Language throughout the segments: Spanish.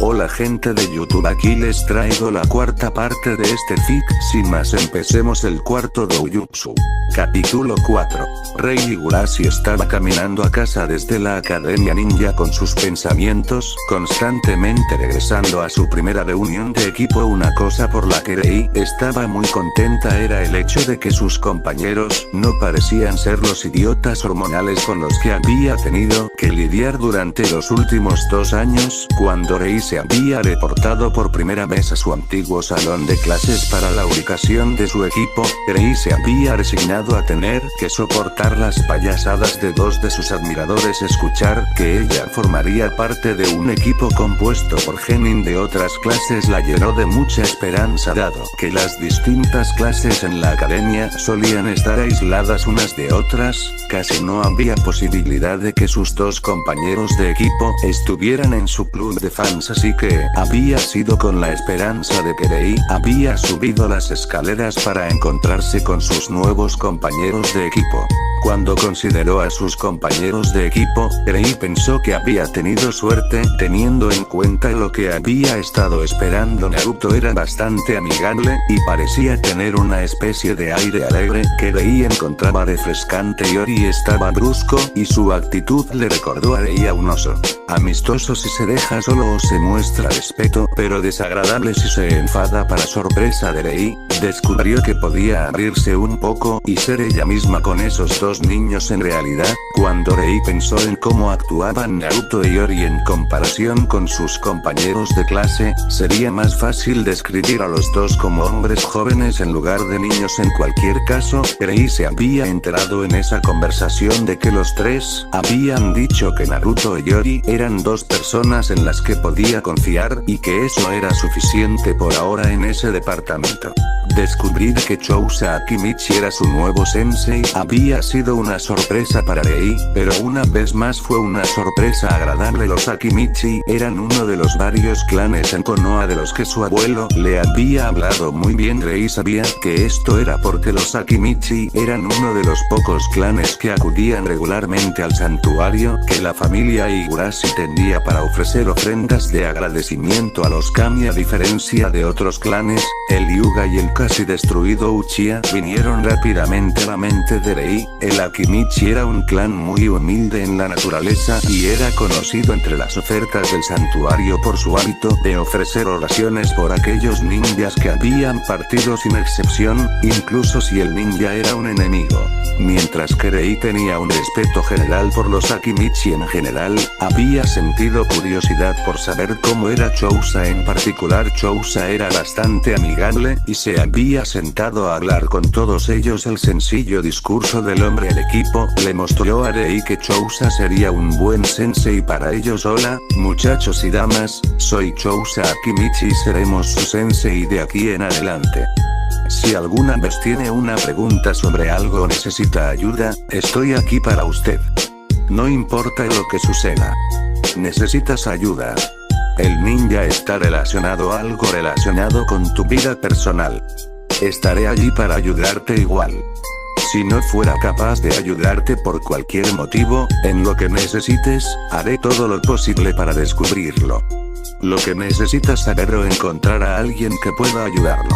Hola gente de YouTube, aquí les traigo la cuarta parte de este fic. Sin más, empecemos el cuarto doujutsu. Capítulo 4. Rei Higurashi estaba caminando a casa desde la academia ninja con sus pensamientos constantemente regresando a su primera reunión de equipo. Una cosa por la que Rei estaba muy contenta era el hecho de que sus compañeros no parecían ser los idiotas hormonales con los que había tenido que lidiar durante los últimos 2 años, cuando Rei se había reportado por primera vez a su antiguo salón de clases para la ubicación de su equipo. Rei se había resignado a tener que soportar las payasadas de 2 de sus admiradores. Escuchar que ella formaría parte de un equipo compuesto por genin de otras clases la llenó de mucha esperanza, dado que las distintas clases en la academia solían estar aisladas unas de otras. Casi no había posibilidad de que sus 2 compañeros de equipo estuvieran en su club de fans, así que había sido con la esperanza de que Rei había subido las escaleras para encontrarse con sus nuevos compañeros de equipo. Cuando consideró a sus compañeros de equipo, Rei pensó que había tenido suerte, teniendo en cuenta lo que había estado esperando. Naruto era bastante amigable, y parecía tener una especie de aire alegre que Rei encontraba refrescante. Iori estaba brusco, y su actitud le recordó a Rei a un oso. Amistoso si se deja solo o se muestra respeto, pero desagradable si se enfada. Para sorpresa de Rei, descubrió que podía abrirse un poco y ser ella misma con esos 2 niños. En realidad, cuando Rei pensó en cómo actuaban Naruto y Iori en comparación con sus compañeros de clase, sería más fácil describir a los 2 como hombres jóvenes en lugar de niños. En cualquier caso, Rei se había enterado en esa conversación de que los 3 habían dicho que Naruto y Iori eran 2 personas en las que podía confiar, y que eso era suficiente por ahora en ese departamento. Descubrir que Chousa Akimichi era su nuevo sensei había sido una sorpresa para Rei, pero una vez más fue una sorpresa agradable. Los Akimichi eran uno de los varios clanes en Konoha de los que su abuelo le había hablado muy bien. Rei sabía que esto era porque los Akimichi eran uno de los pocos clanes que acudían regularmente al santuario que la familia Higurashi tenía para ofrecer ofrendas de agradecimiento a los kami. A diferencia de otros clanes, el Hyuga y el casi destruido Uchiha vinieron rápidamente a la mente de Rei. El Akimichi era un clan muy humilde en la naturaleza, y era conocido entre las ofertas del santuario por su hábito de ofrecer oraciones por aquellos ninjas que habían partido sin excepción, incluso si el ninja era un enemigo. Mientras que Rei tenía un respeto general por los Akimichi en general, había sentido curiosidad por saber cómo era Chousa en particular. Chousa era bastante amigable, y se había sentado a hablar con todos ellos. El sencillo discurso del hombre del equipo le mostró a Rei que Chousa sería un buen sensei para ellos. Hola, muchachos y damas, soy Chousa Akimichi y seremos su sensei de aquí en adelante. Si alguna vez tiene una pregunta sobre algo o necesita ayuda, estoy aquí para usted. No importa lo que suceda. ¿Necesitas ayuda? El ninja está relacionado a algo relacionado con tu vida personal. Estaré allí para ayudarte igual. Si no fuera capaz de ayudarte por cualquier motivo, en lo que necesites, haré todo lo posible para descubrirlo. Lo que necesitas saber o encontrar a alguien que pueda ayudarlo.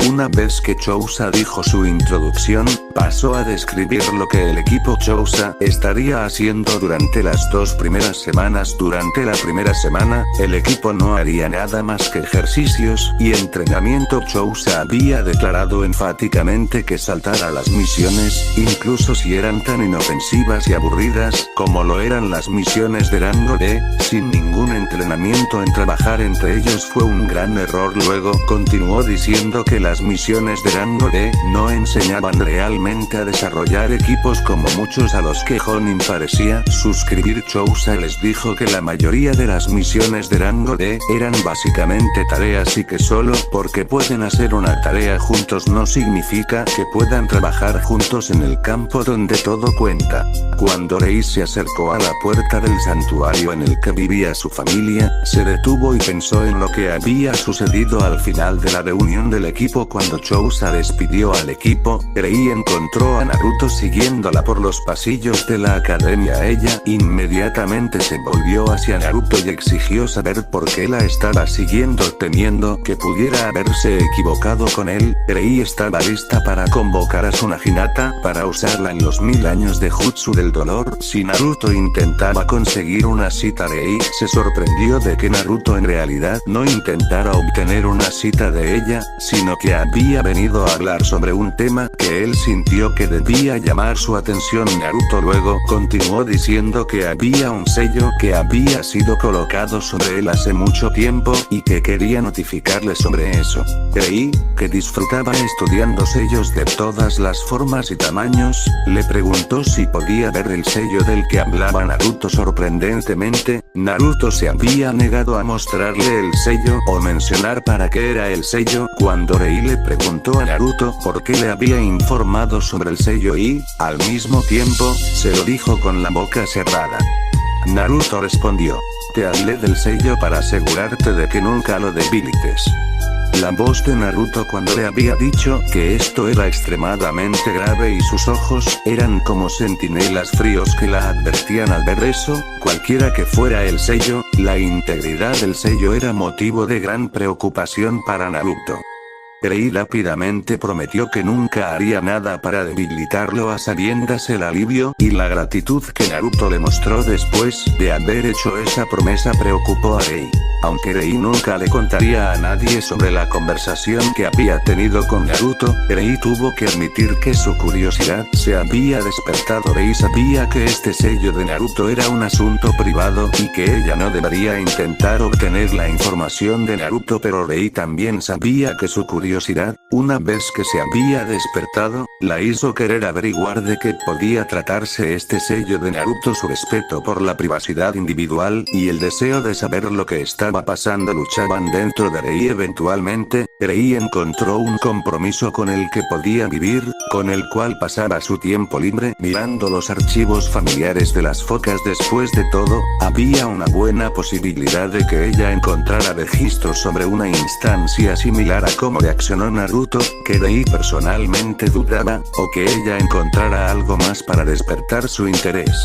Una vez que Chousa dijo su introducción, pasó a describir lo que el equipo Chousa estaría haciendo durante las 2 primeras semanas. Durante la primera semana, el equipo no haría nada más que ejercicios y entrenamiento. Chousa había declarado enfáticamente que saltara las misiones, incluso si eran tan inofensivas y aburridas como lo eran las misiones de rango D, sin ningún entrenamiento en trabajar entre ellos fue un gran error. Luego continuó diciendo que las misiones de rango D no enseñaban realmente a desarrollar equipos como muchos a los que Jonin parecía suscribir. Chousa les dijo que la mayoría de las misiones de rango D eran básicamente tareas, y que solo porque pueden hacer una tarea juntos no significa que puedan trabajar juntos en el campo donde todo cuenta. Cuando Rei se acercó a la puerta del santuario en el que vivía su familia, se detuvo y pensó en lo que había sucedido al final de la reunión del equipo. triunfo cuando Chousa despidió al equipo, Rei encontró a Naruto siguiéndola por los pasillos de la academia. Ella inmediatamente se volvió hacia Naruto y exigió saber por qué la estaba siguiendo, temiendo que pudiera haberse equivocado con él. Rei estaba lista para convocar a Suna Hinata para usarla en los 1000 años de Jutsu del dolor. Si Naruto intentaba conseguir una cita, Rei se sorprendió de que Naruto en realidad no intentara obtener una cita de ella, sino que había venido a hablar sobre un tema que él sintió que debía llamar su atención. Naruto luego continuó diciendo que había un sello que había sido colocado sobre él hace mucho tiempo y que quería notificarle sobre eso. Rei, que disfrutaba estudiando sellos de todas las formas y tamaños, le preguntó si podía ver el sello del que hablaba Naruto. Sorprendentemente, Naruto se había negado a mostrarle el sello o mencionar para qué era el sello. Cuando Rei le preguntó a Naruto por qué le había informado sobre el sello y, al mismo tiempo, se lo dijo con la boca cerrada. Naruto respondió: te hablé del sello para asegurarte de que nunca lo debilites. La voz de Naruto cuando le había dicho que esto era extremadamente grave y sus ojos eran como centinelas fríos que la advertían. Al ver eso, cualquiera que fuera el sello, la integridad del sello era motivo de gran preocupación para Naruto. Rei rápidamente prometió que nunca haría nada para debilitarlo, a sabiendas el alivio y la gratitud que Naruto le mostró después de haber hecho esa promesa preocupó a Rei. Aunque Rei nunca le contaría a nadie sobre la conversación que había tenido con Naruto, Rei tuvo que admitir que su curiosidad se había despertado. Rei sabía que este sello de Naruto era un asunto privado y que ella no debería intentar obtener la información de Naruto, pero Rei también sabía que su curiosidad, una vez que se había despertado, la hizo querer averiguar de qué podía tratarse este sello de Naruto. Su respeto por la privacidad individual y el deseo de saber lo que estaba pasando luchaban dentro de Rei. Eventualmente, Rei encontró un compromiso con el que podía vivir, con el cual pasaba su tiempo libre mirando los archivos familiares de las focas. Después de todo, había una buena posibilidad de que ella encontrara registros sobre una instancia similar a cómo reaccionó Naruto, que Rei personalmente dudaba, o que ella encontrara algo más para despertar su interés.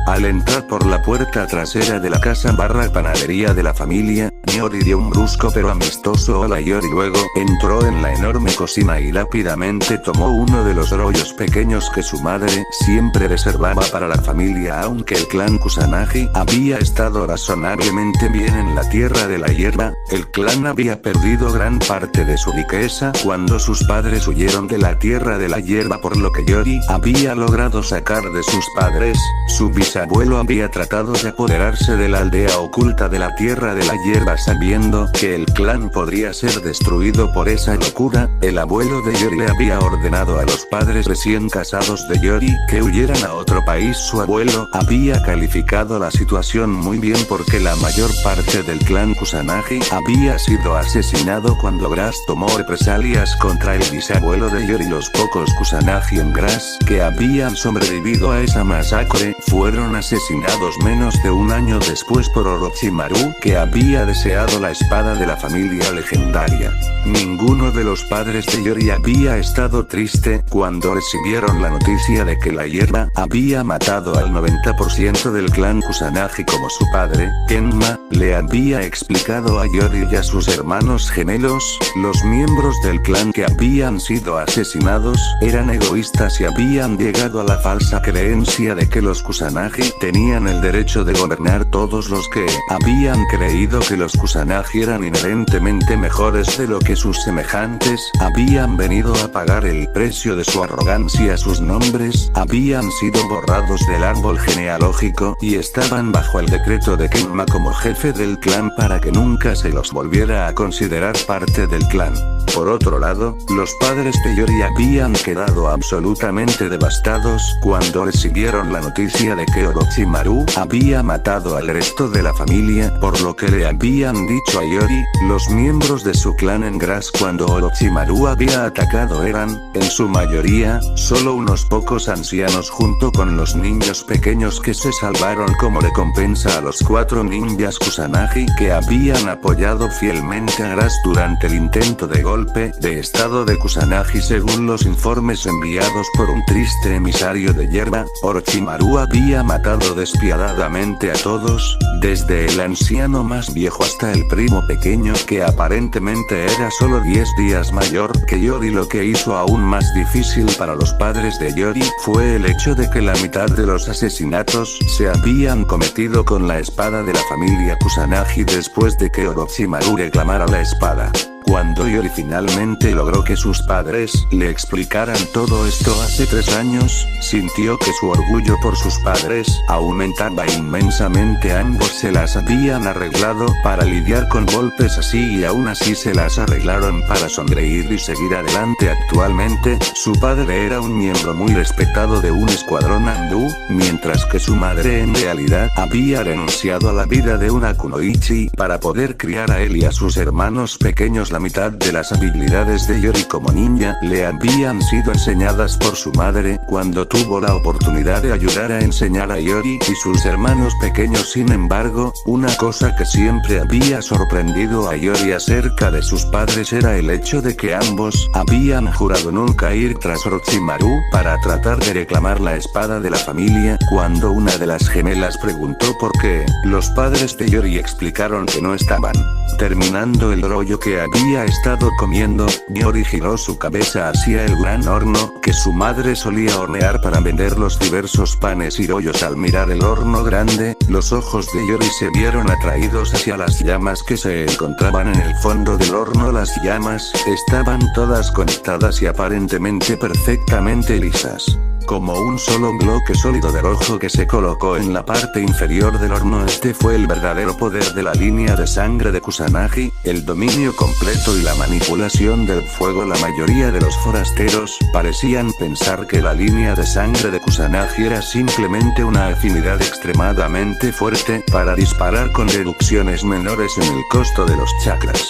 Al entrar por la puerta trasera de la casa / panadería de la familia, Nyori dio un brusco pero amistoso hola a Yori. Luego, entró en la enorme cocina y rápidamente tomó uno de los rollos pequeños que su madre siempre reservaba para la familia. Aunque el clan Kusanagi había estado razonablemente bien en la tierra de la hierba, el clan había perdido gran parte de su riqueza cuando sus padres huyeron de la tierra de la hierba, por lo que Yori había logrado sacar de sus padres. Su bisabuelo había tratado de apoderarse de la aldea oculta de la tierra de la hierba, sabiendo que el clan podría ser destruido por esa locura. El abuelo de Yori le había ordenado a los padres recién casados de Yori que huyeran a otro país. Su abuelo había calificado la situación muy bien porque la mayor parte del clan Kusanagi había sido asesinado cuando Grass tomó represalias contra el bisabuelo de Yori. Los pocos Kusanagi en Grass que habían sobrevivido a esa masacre fueron asesinados menos de un año después por Orochimaru, que había deseado la espada de la familia legendaria. Ninguno de los padres de Yori había estado triste cuando recibieron la noticia de que la hierba había matado al 90% del clan Kusanagi. Como su padre, Kenma, le había explicado a Yori y a sus hermanos gemelos, los miembros del clan que habían sido asesinados eran egoístas y habían llegado a la falsa creencia de que los Kusanagi tenían el derecho de gobernar. Todos los que habían creído que los Kusanagi eran inherentemente mejores de lo que sus semejantes habían venido a pagar el precio de su arrogancia. Sus nombres habían sido borrados del árbol genealógico y estaban bajo el decreto de Kenma como jefe del clan para que nunca se los volviera a considerar parte del clan. Por otro lado, los padres de Yori habían quedado absolutamente devastados cuando recibieron la noticia de que Orochimaru había matado al resto de la familia, por lo que le habían dicho a Yori. Los miembros de su clan en Grass cuando Orochimaru había atacado eran, en su mayoría, solo unos pocos ancianos junto con los niños pequeños que se salvaron como recompensa a los 4 ninjas Kusanagi que habían apoyado fielmente a Grass durante el intento de golpe de estado de Kusanagi según los informes enviados por un triste emisario de hierba. Orochimaru había matado despiadadamente a todos, desde el anciano más viejo hasta el primo pequeño que aparentemente era solo 10 días mayor que Yori. Lo que hizo aún más difícil para los padres de Yori fue el hecho de que la mitad de los asesinatos se habían cometido con la espada de la familia Kusanagi después de que Orochimaru reclamara la espada. Cuando Yori finalmente logró que sus padres le explicaran todo esto hace 3 años, sintió que su orgullo por sus padres aumentaba inmensamente. Ambos se las habían arreglado para lidiar con golpes así y aún así se las arreglaron para sonreír y seguir adelante. Actualmente, su padre era un miembro muy respetado de un escuadrón andú, mientras que su madre en realidad había renunciado a la vida de una kunoichi para poder criar a él y a sus hermanos pequeños. La mitad de las habilidades de Yori como ninja le habían sido enseñadas por su madre cuando tuvo la oportunidad de ayudar a enseñar a Yori y sus hermanos pequeños. Sin embargo, una cosa que siempre había sorprendido a Yori acerca de sus padres era el hecho de que ambos habían jurado nunca ir tras Orochimaru para tratar de reclamar la espada de la familia. Cuando una de las gemelas preguntó por qué, los padres de Yori explicaron que no estaban terminando el rollo que había estado comiendo. Yori giró su cabeza hacia el gran horno que su madre solía hornear para vender los diversos panes y rollos. Al mirar el horno grande, los ojos de Yori se vieron atraídos hacia las llamas que se encontraban en el fondo del horno. Las llamas estaban todas conectadas y aparentemente perfectamente lisas, como un solo bloque sólido de rojo que se colocó en la parte inferior del horno. Este fue el verdadero poder de la línea de sangre de Kusanagi, el dominio completo y la manipulación del fuego. La mayoría de los forasteros parecían pensar que la línea de sangre de Kusanagi era simplemente una afinidad extremadamente fuerte para disparar con reducciones menores en el costo de los chakras.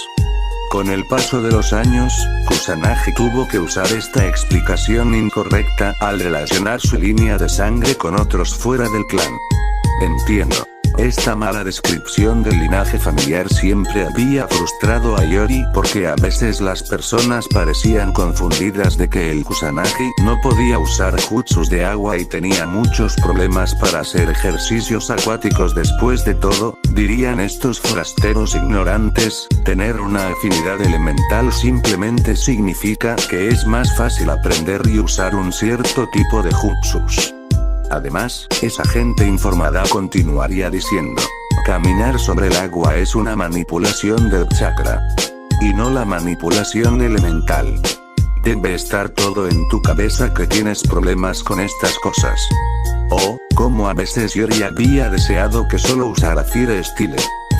Con el paso de los años, Kusanagi tuvo que usar esta explicación incorrecta al relacionar su línea de sangre con otros fuera del clan. Entiendo. Esta mala descripción del linaje familiar siempre había frustrado a Yori porque a veces las personas parecían confundidas de que el Kusanagi no podía usar jutsus de agua y tenía muchos problemas para hacer ejercicios acuáticos. Después de todo, dirían estos forasteros ignorantes, tener una afinidad elemental simplemente significa que es más fácil aprender y usar un cierto tipo de jutsus. Además, esa gente informada continuaría diciendo, caminar sobre el agua es una manipulación del chakra, y no la manipulación elemental. Debe estar todo en tu cabeza que tienes problemas con estas cosas. O, como a veces Yori había deseado que solo usara Fire Style,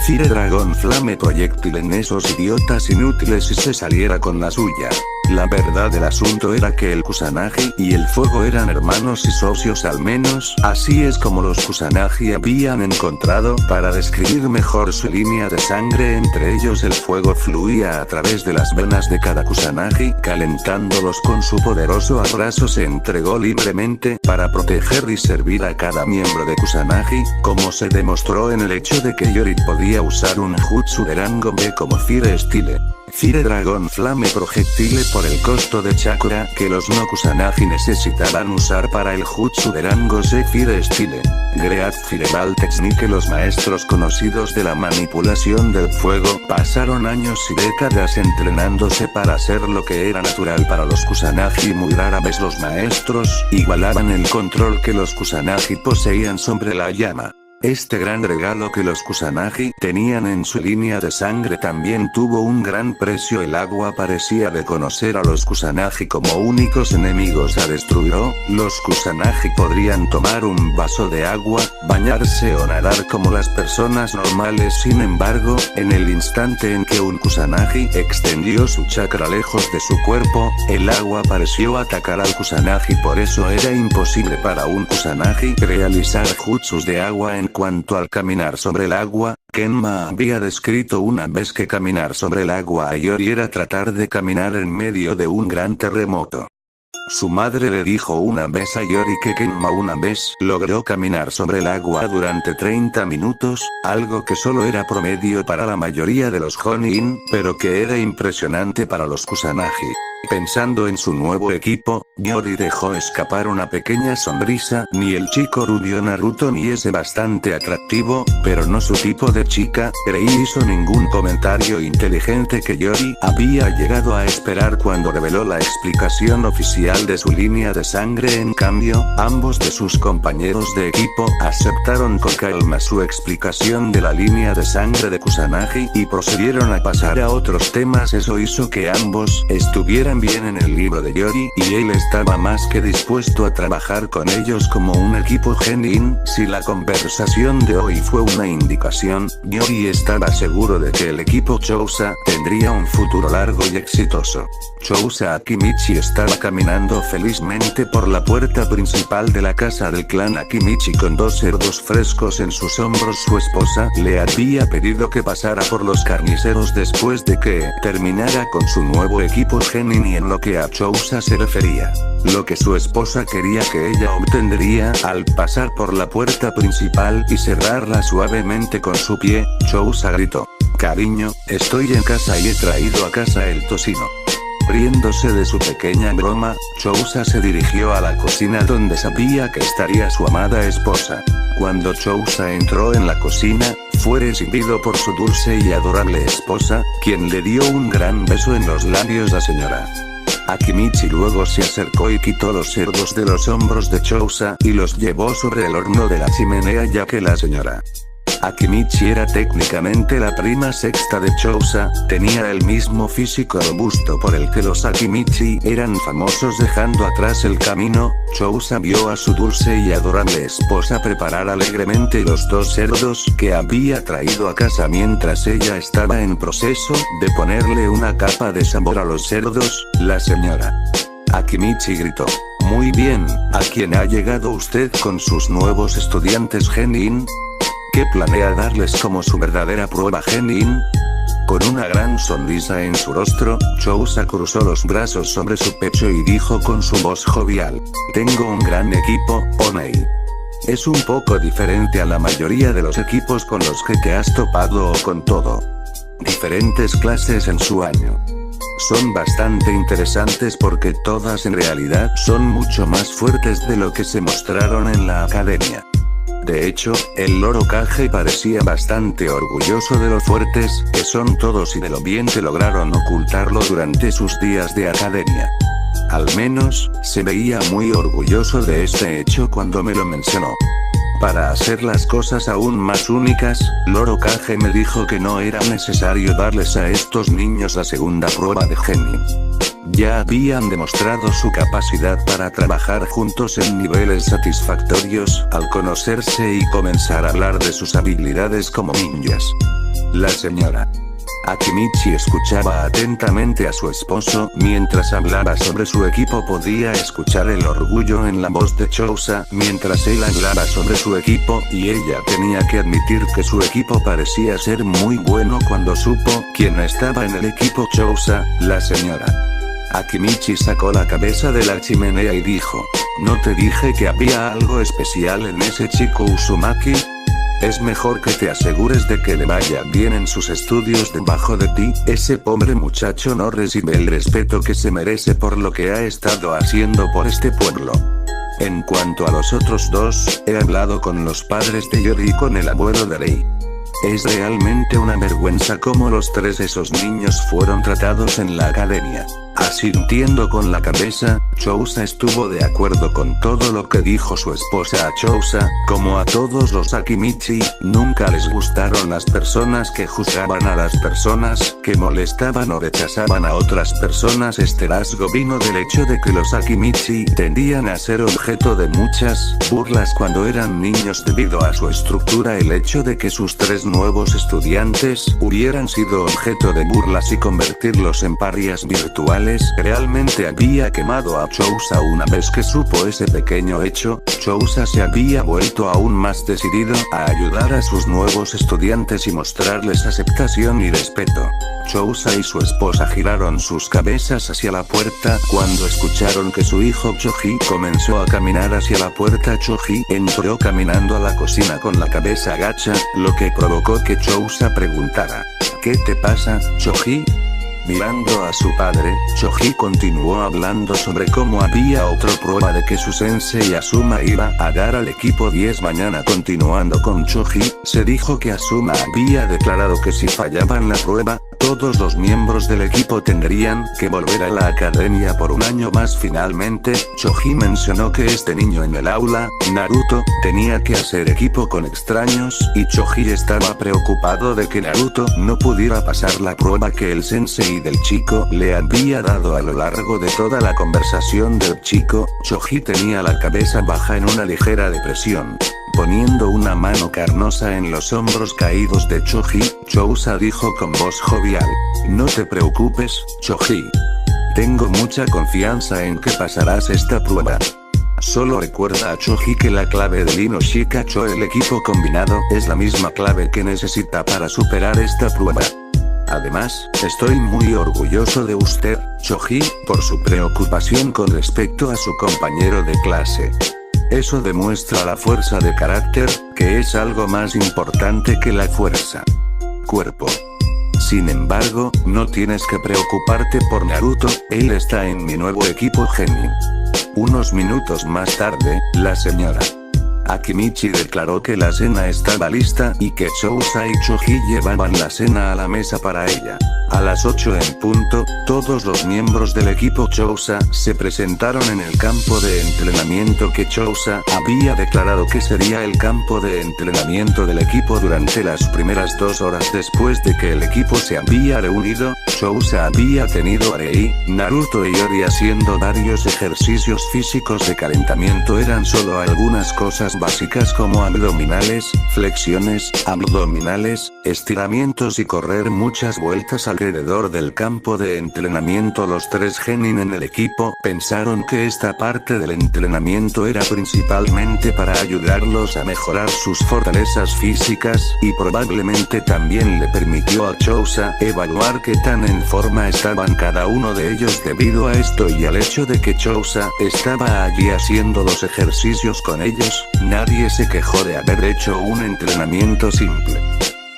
Fire Dragon Flame proyectil en esos idiotas inútiles y se saliera con la suya. La verdad del asunto era que el Kusanagi y el fuego eran hermanos y socios, al menos así es como los Kusanagi habían encontrado para describir mejor su línea de sangre. Entre ellos el fuego fluía a través de las venas de cada Kusanagi, calentándolos con su poderoso abrazo. Se entregó libremente para proteger y servir a cada miembro de Kusanagi, como se demostró en el hecho de que Yori podía usar un jutsu de rango B como Fire Style, Fire Dragon Flame proyectile por el costo de chakra que los no Kusanagi necesitaban usar para el jutsu de rango C. Fire Style, Great Fireball Technique. Los maestros conocidos de la manipulación del fuego pasaron años y décadas entrenándose para hacer lo que era natural para los Kusanagi. Muy rara vez los maestros igualaban el control que los Kusanagi poseían sobre la llama. Este gran regalo que los Kusanagi tenían en su línea de sangre también tuvo un gran precio. El agua parecía reconocer a los Kusanagi como únicos enemigos a destruir. Los Kusanagi podrían tomar un vaso de agua, bañarse o nadar como las personas normales. Sin embargo, en el instante en que un Kusanagi extendió su chakra lejos de su cuerpo, el agua pareció atacar al Kusanagi. Por eso era imposible para un Kusanagi realizar jutsus de agua. En cuanto al caminar sobre el agua, Kenma había descrito una vez que caminar sobre el agua a Yori era tratar de caminar en medio de un gran terremoto. Su madre le dijo una vez a Yori que Kenma una vez logró caminar sobre el agua durante 30 minutos, algo que solo era promedio para la mayoría de los Jonin, pero que era impresionante para los Kusanagi. Pensando en su nuevo equipo, Yori dejó escapar una pequeña sonrisa. Ni el chico rubio Naruto ni ese bastante atractivo, pero no su tipo de chica, Rei hizo ningún comentario inteligente que Yori había llegado a esperar cuando reveló la explicación oficial de su línea de sangre. En cambio, ambos de sus compañeros de equipo aceptaron con calma su explicación de la línea de sangre de Kusanagi y procedieron a pasar a otros temas. Eso hizo que ambos estuvieran bien en el libro de Yori, y él estaba más que dispuesto a trabajar con ellos como un equipo genin. Si la conversación de hoy fue una indicación, Yori estaba seguro de que el equipo Chousa tendría un futuro largo y exitoso. Chousa Akimichi estaba caminando felizmente por la puerta principal de la casa del clan Akimichi con 2 cerdos frescos en sus hombros. Su esposa le había pedido que pasara por los carniceros después de que terminara con su nuevo equipo genin, y en lo que a Chousa se refería, lo que su esposa quería que ella obtendría al pasar por la puerta principal y cerrarla suavemente con su pie, Chousa gritó: "Cariño, estoy en casa y he traído a casa el tocino". Riéndose de su pequeña broma, Chousa se dirigió a la cocina donde sabía que estaría su amada esposa. Cuando Chousa entró en la cocina, fue recibido por su dulce y adorable esposa, quien le dio un gran beso en los labios. La señora Akimichi luego se acercó y quitó los cerdos de los hombros de Chousa y los llevó sobre el horno de la chimenea, ya que la señora Akimichi era técnicamente la prima sexta de Chousa, tenía el mismo físico robusto por el que los Akimichi eran famosos. Dejando atrás el camino, Chousa vio a su dulce y adorable esposa preparar alegremente los 2 cerdos que había traído a casa mientras ella estaba en proceso de ponerle una capa de sabor a los cerdos. La señora Akimichi gritó: "Muy bien, ¿a quién ha llegado usted con sus nuevos estudiantes genin? ¿Qué planea darles como su verdadera prueba genin?". Con una gran sonrisa en su rostro, Chousa cruzó los brazos sobre su pecho y dijo con su voz jovial: "Tengo un gran equipo, Onei. Es un poco diferente a la mayoría de los equipos con los que te has topado, o con todo diferentes clases en su año. Son bastante interesantes porque todas en realidad son mucho más fuertes de lo que se mostraron en la academia". De hecho, el Lord Hokage parecía bastante orgulloso de lo fuertes que son todos y de lo bien que lograron ocultarlo durante sus días de academia. Al menos, se veía muy orgulloso de este hecho cuando me lo mencionó. Para hacer las cosas aún más únicas, Lord Hokage me dijo que no era necesario darles a estos niños la segunda prueba de genin. Ya habían demostrado su capacidad para trabajar juntos en niveles satisfactorios al conocerse y comenzar a hablar de sus habilidades como ninjas. La señora Akimichi escuchaba atentamente a su esposo mientras hablaba sobre su equipo. Podía escuchar el orgullo en la voz de Chousa mientras él hablaba sobre su equipo, y ella tenía que admitir que su equipo parecía ser muy bueno. Cuando supo quién estaba en el equipo Chousa, la señora Akimichi sacó la cabeza de la chimenea y dijo: "¿No te dije que había algo especial en ese chico Uzumaki? Es mejor que te asegures de que le vaya bien en sus estudios debajo de ti. Ese pobre muchacho no recibe el respeto que se merece por lo que ha estado haciendo por este pueblo". En cuanto a los otros 2, he hablado con los padres de Yori y con el abuelo de Rei. Es realmente una vergüenza cómo los 3 de esos niños fueron tratados en la academia. Asintiendo con la cabeza, Chousa estuvo de acuerdo con todo lo que dijo su esposa. A Chousa, como a todos los Akimichi, nunca les gustaron las personas que juzgaban a las personas, que molestaban o rechazaban a otras personas. Este rasgo vino del hecho de que los Akimichi tendían a ser objeto de muchas burlas cuando eran niños debido a su estructura. El hecho de que sus 3 nuevos estudiantes hubieran sido objeto de burlas y convertirlos en parias virtuales abdominales realmente había quemado a Chousa. Una vez que supo ese pequeño hecho, Chousa se había vuelto aún más decidido a ayudar a sus nuevos estudiantes y mostrarles aceptación y respeto. Chousa y su esposa giraron sus cabezas hacia la puerta cuando escucharon que su hijo Choji comenzó a caminar hacia la puerta. Choji entró caminando a la cocina con la cabeza agacha, lo que provocó que Chousa preguntara: ¿Qué te pasa, Choji? Mirando a su padre, Choji continuó hablando sobre cómo había otra prueba de que su sensei Asuma iba a dar al equipo 10 mañana. Continuando con Choji, se dijo que Asuma había declarado que si fallaban la prueba, todos los miembros del equipo tendrían que volver a la academia por un año más. Finalmente, Choji mencionó que este niño en el aula, Naruto, tenía que hacer equipo con extraños, y Choji estaba preocupado de que Naruto no pudiera pasar la prueba que el sensei del chico le había dado. A lo largo de toda la conversación del chico, Choji tenía la cabeza baja en una ligera depresión. Poniendo una mano carnosa en los hombros caídos de Choji, Chousa dijo con voz jovial: No te preocupes, Choji. Tengo mucha confianza en que pasarás esta prueba. Solo recuerda a Choji que la clave del Inoshikacho, el equipo combinado, es la misma clave que necesita para superar esta prueba. Además, estoy muy orgulloso de usted, Choji, por su preocupación con respecto a su compañero de clase. Eso demuestra la fuerza de carácter, que es algo más importante que la fuerza cuerpo. Sin embargo, no tienes que preocuparte por Naruto, él está en mi nuevo equipo Genin. Unos minutos más tarde, la señora Akimichi declaró que la cena estaba lista y que Chousa y Choji llevaban la cena a la mesa para ella. A las 8 en punto, todos los miembros del equipo Chousa se presentaron en el campo de entrenamiento que Chousa había declarado que sería el campo de entrenamiento del equipo. Durante las primeras 2 horas después de que el equipo se había reunido, Chousa había tenido a Rei, Naruto y Yori haciendo varios ejercicios físicos de calentamiento. Eran solo algunas cosas básicas como abdominales, flexiones, abdominales, estiramientos y correr muchas vueltas alrededor del campo de entrenamiento. Los 3 genin en el equipo pensaron que esta parte del entrenamiento era principalmente para ayudarlos a mejorar sus fortalezas físicas, y probablemente también le permitió a Chousa evaluar qué tan en forma estaban cada uno de ellos. Debido a esto y al hecho de que Chousa estaba allí haciendo los ejercicios con ellos, nadie se quejó de haber hecho un entrenamiento simple.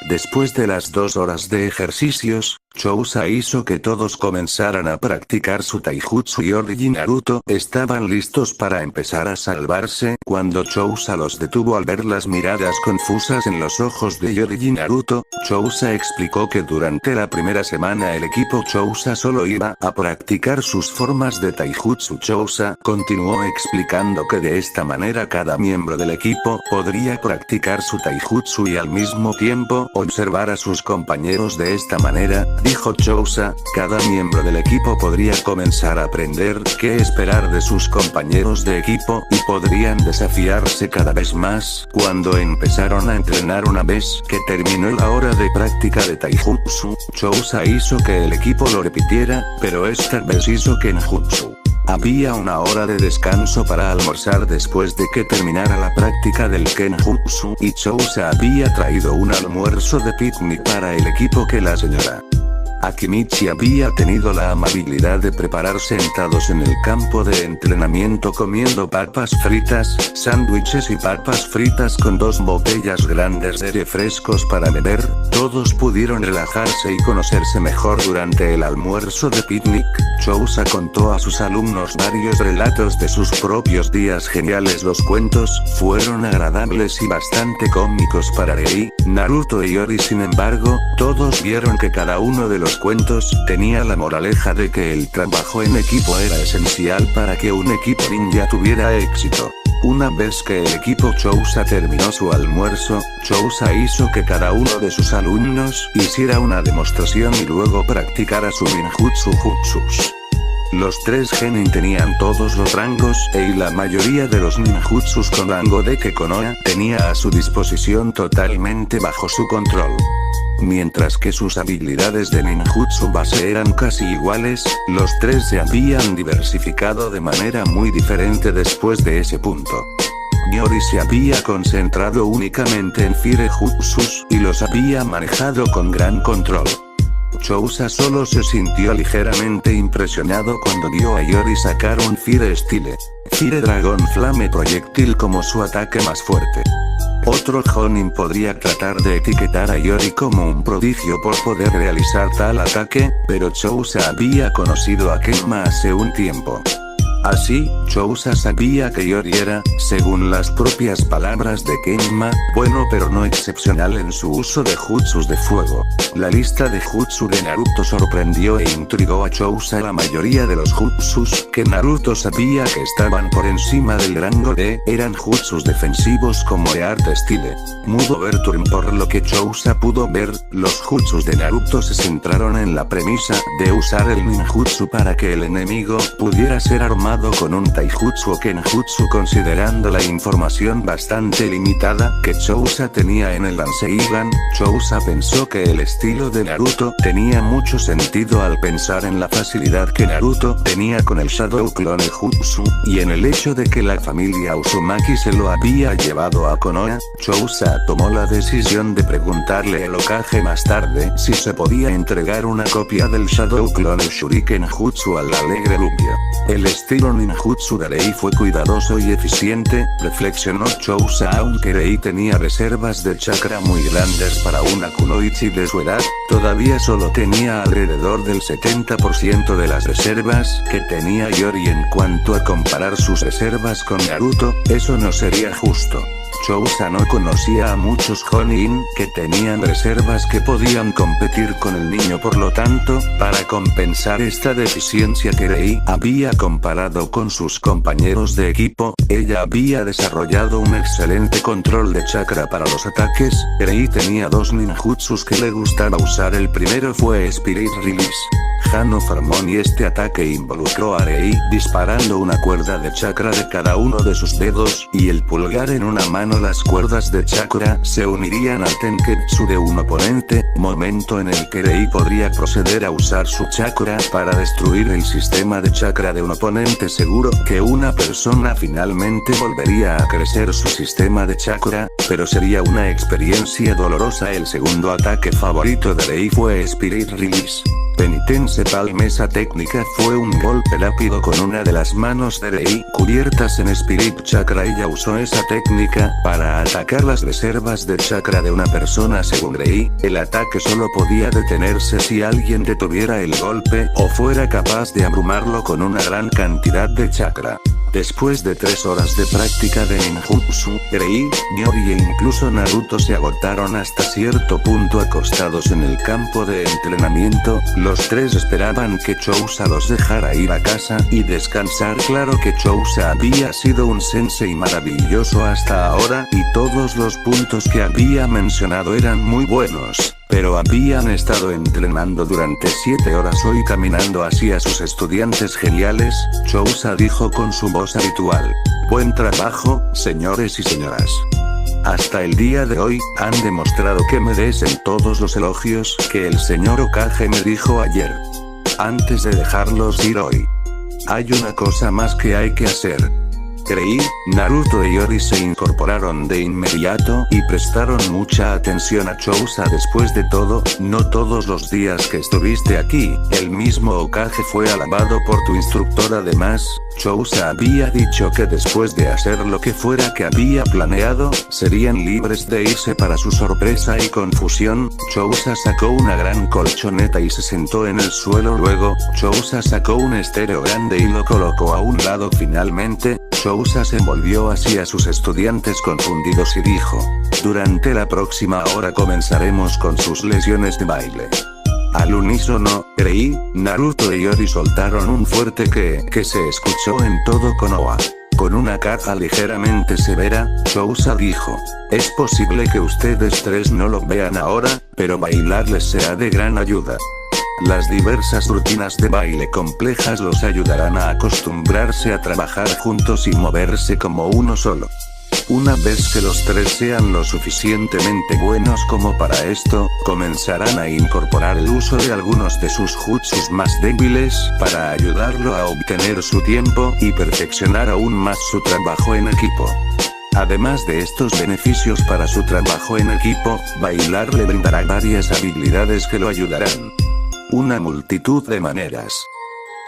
Después de las 2 horas de ejercicios, Chousa hizo que todos comenzaran a practicar su taijutsu. Yori y Naruto estaban listos para empezar a salvarse cuando Chousa los detuvo al ver las miradas confusas en los ojos de Yori y Naruto. Chousa explicó que durante la primera semana el equipo Chousa solo iba a practicar sus formas de taijutsu. Chousa continuó explicando que de esta manera cada miembro del equipo podría practicar su taijutsu y al mismo tiempo observar a sus compañeros. De esta manera, dijo Chousa, cada miembro del equipo podría comenzar a aprender qué esperar de sus compañeros de equipo, y podrían desafiarse cada vez más. Cuando empezaron a entrenar, una vez que terminó la hora de práctica de taijutsu, Chousa hizo que el equipo lo repitiera, pero esta vez hizo kenjutsu. Había una hora de descanso para almorzar después de que terminara la práctica del kenjutsu, y Chousa había traído un almuerzo de picnic para el equipo que la señora Akimichi había tenido la amabilidad de preparar sentados en el campo de entrenamiento, comiendo papas fritas, sándwiches y papas fritas con 2 botellas grandes de refrescos para beber. Todos pudieron relajarse y conocerse mejor durante el almuerzo de picnic. Chousa contó a sus alumnos varios relatos de sus propios días geniales. Los cuentos fueron agradables y bastante cómicos para Rei, Naruto y Yori. Sin embargo, todos vieron que cada uno de los cuentos tenía la moraleja de que el trabajo en equipo era esencial para que un equipo ninja tuviera éxito. Una vez que el equipo Chousa terminó su almuerzo, Chousa hizo que cada uno de sus alumnos hiciera una demostración y luego practicara su ninjutsu jutsus. Los 3 genin tenían todos los rangos, y la mayoría de los ninjutsus con rango de Kekonoha tenía a su disposición totalmente bajo su control. Mientras que sus habilidades de ninjutsu base eran casi iguales, los tres se habían diversificado de manera muy diferente después de ese punto. Yori se había concentrado únicamente en Fire Jutsus y los había manejado con gran control. Chousa solo se sintió ligeramente impresionado cuando vio a Yori sacar un Fire Style, Fire Dragon Flame Proyectil como su ataque más fuerte. Otro Jonin podría tratar de etiquetar a Yori como un prodigio por poder realizar tal ataque, pero Chousa había conocido a Kenma hace un tiempo. Así, Chousa sabía que Yori era, según las propias palabras de Kenma, bueno pero no excepcional en su uso de jutsus de fuego. La lista de jutsu de Naruto sorprendió e intrigó a Chousa. La mayoría de los jutsus que Naruto sabía que estaban por encima del rango D eran jutsus defensivos como Earth Style, Mudo Overturn. Por lo que Chousa pudo ver, los jutsus de Naruto se centraron en la premisa de usar el ninjutsu para que el enemigo pudiera ser armado con un taijutsu o kenjutsu. Considerando la información bastante limitada que Chousa tenía en el Rasengan, Chousa pensó que el estilo de Naruto tenía mucho sentido al pensar en la facilidad que Naruto tenía con el Shadow Clone Jutsu, y en el hecho de que la familia Uzumaki se lo había llevado a Konoha. Chousa tomó la decisión de preguntarle al Hokage más tarde si se podía entregar una copia del Shadow Clone Shuriken Jutsu al alegre Lumbio. El estilo ninjutsu de Rei fue cuidadoso y eficiente, reflexionó Chousa. Aunque Rei tenía reservas de chakra muy grandes para una kunoichi de su edad, todavía solo tenía alrededor del 70% de las reservas que tenía Yori. En cuanto a comparar sus reservas con Naruto, eso no sería justo. Chousa no conocía a muchos Jonin que tenían reservas que podían competir con el niño. Por lo tanto, para compensar esta deficiencia que Rei había comparado con sus compañeros de equipo, ella había desarrollado un excelente control de chakra para los ataques. Rei tenía dos ninjutsus que le gustaba usar. El primero fue Spirit Release Hano Farmon, y este ataque involucró a Rei disparando una cuerda de chakra de cada uno de sus dedos y el pulgar en una mano. Las cuerdas de chakra se unirían al tenketsu de un oponente, momento en el que Rei podría proceder a usar su chakra para destruir el sistema de chakra de un oponente. Seguro que una persona finalmente volvería a crecer su sistema de chakra, pero sería una experiencia dolorosa. El segundo ataque favorito de Rei fue Spirit Release Penitence Palm. Esa técnica fue un golpe rápido con una de las manos de Rei cubiertas en Spirit Chakra. Ella usó esa técnica para atacar las reservas de chakra de una persona. Según Rei, el ataque solo podía detenerse si alguien detuviera el golpe o fuera capaz de abrumarlo con una gran cantidad de chakra. Después de 3 horas de práctica de ninjutsu, Rei, Yori e incluso Naruto se agotaron hasta cierto punto acostados en el campo de entrenamiento. Los tres esperaban que Chousa los dejara ir a casa y descansar. Claro que Chousa había sido un sensei maravilloso hasta ahora y todos los puntos que había mencionado eran muy buenos, pero habían estado entrenando durante 7 horas hoy caminando hacia sus estudiantes geniales. Chousa dijo con su voz habitual: buen trabajo, señores y señoras. Hasta el día de hoy, han demostrado que merecen todos los elogios que el señor Hokage me dijo ayer. Antes de dejarlos ir hoy, hay una cosa más que hay que hacer. Rei, Naruto y Yori se incorporaron de inmediato y prestaron mucha atención a Chousa. Después de todo, no todos los días que estuviste aquí, el mismo Hokage fue alabado por tu instructor. Además, Chousa había dicho que después de hacer lo que fuera que había planeado, serían libres de irse. Para su sorpresa y confusión, Chousa sacó una gran colchoneta y se sentó en el suelo. Luego, Chousa sacó un estéreo grande y lo colocó a un lado. Finalmente, Chousa se volvió hacia sus estudiantes confundidos y dijo: durante la próxima hora comenzaremos con sus lesiones de baile. Al unísono, Rei, Naruto y Yori soltaron un fuerte que se escuchó en todo Konoha. Con una cara ligeramente severa, Chousa dijo: es posible que ustedes tres no lo vean ahora, pero bailar les será de gran ayuda. Las diversas rutinas de baile complejas los ayudarán a acostumbrarse a trabajar juntos y moverse como uno solo. Una vez que los tres sean lo suficientemente buenos como para esto, comenzarán a incorporar el uso de algunos de sus jutsus más débiles para ayudarlo a obtener su tiempo y perfeccionar aún más su trabajo en equipo. Además de estos beneficios para su trabajo en equipo, bailar le brindará varias habilidades que lo ayudarán. Una multitud de maneras.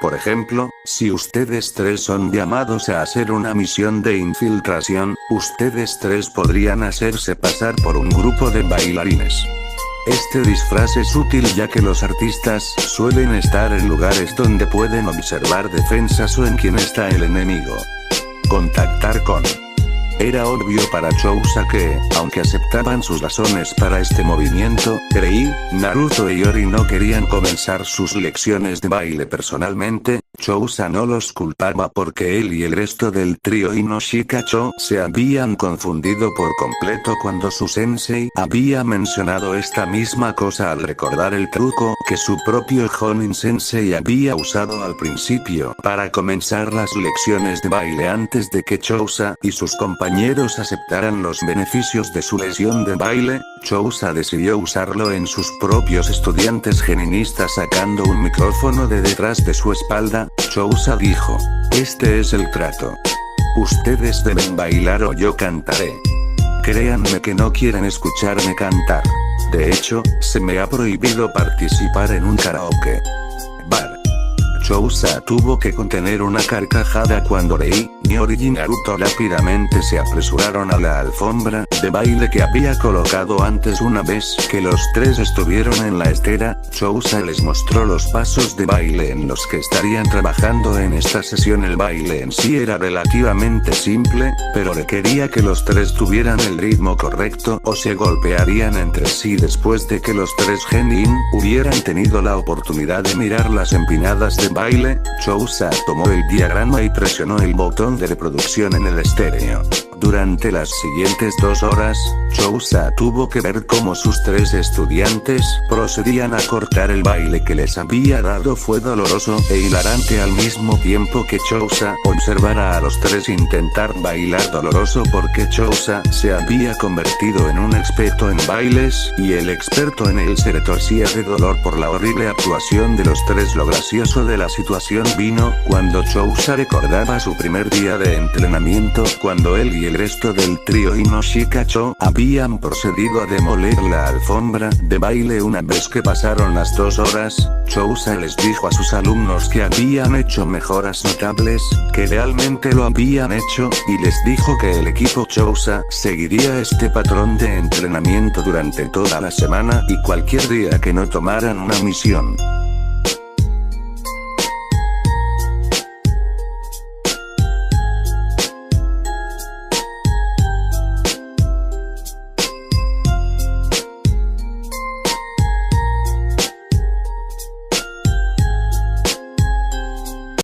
Por ejemplo, si ustedes tres son llamados a hacer una misión de infiltración, ustedes tres podrían hacerse pasar por un grupo de bailarines. Este disfraz es útil ya que los artistas suelen estar en lugares donde pueden observar defensas o en quien está el enemigo. Contactar con. Era obvio para Chousa que, aunque aceptaban sus razones para este movimiento, Rei, Naruto y Yori no querían comenzar sus lecciones de baile personalmente. Chousa no los culpaba porque él y el resto del trío Inoshikacho se habían confundido por completo cuando su sensei había mencionado esta misma cosa al recordar el truco que su propio Jonin sensei había usado al principio para comenzar las lecciones de baile antes de que Chousa y sus compañeros aceptaran los beneficios de su lesión de baile. Chousa decidió usarlo en sus propios estudiantes geninistas sacando un micrófono de detrás de su espalda. Chousa dijo: "Este es el trato. Ustedes deben bailar o yo cantaré. Créanme que no quieren escucharme cantar. De hecho, se me ha prohibido participar en un karaoke bar". Chousa tuvo que contener una carcajada cuando Rei, Nyori y Naruto rápidamente se apresuraron a la alfombra de baile que había colocado antes. Una vez que los tres estuvieron en la estera, Chousa les mostró los pasos de baile en los que estarían trabajando en esta sesión. El baile en sí era relativamente simple, pero requería que los tres tuvieran el ritmo correcto o se golpearían entre sí. Después de que los tres genin hubieran tenido la oportunidad de mirar las empinadas de baile, Chousa tomó el diagrama y presionó el botón de reproducción en el estéreo. Durante las siguientes 2 horas, Chousa tuvo que ver cómo sus tres estudiantes procedían a cortar el baile que les había dado. Fue doloroso e hilarante al mismo tiempo que Chousa observara a los tres intentar bailar. Doloroso porque Chousa se había convertido en un experto en bailes, y el experto en él se retorcía de dolor por la horrible actuación de los tres. Lo gracioso de la situación vino cuando Chousa recordaba su primer día de entrenamiento, cuando él y el resto del trío Inoshikacho habían procedido a demoler la alfombra de baile. Una vez que pasaron las 2 horas, Chousa les dijo a sus alumnos que habían hecho mejoras notables, que realmente lo habían hecho, y les dijo que el equipo Chousa seguiría este patrón de entrenamiento durante toda la semana y cualquier día que no tomaran una misión.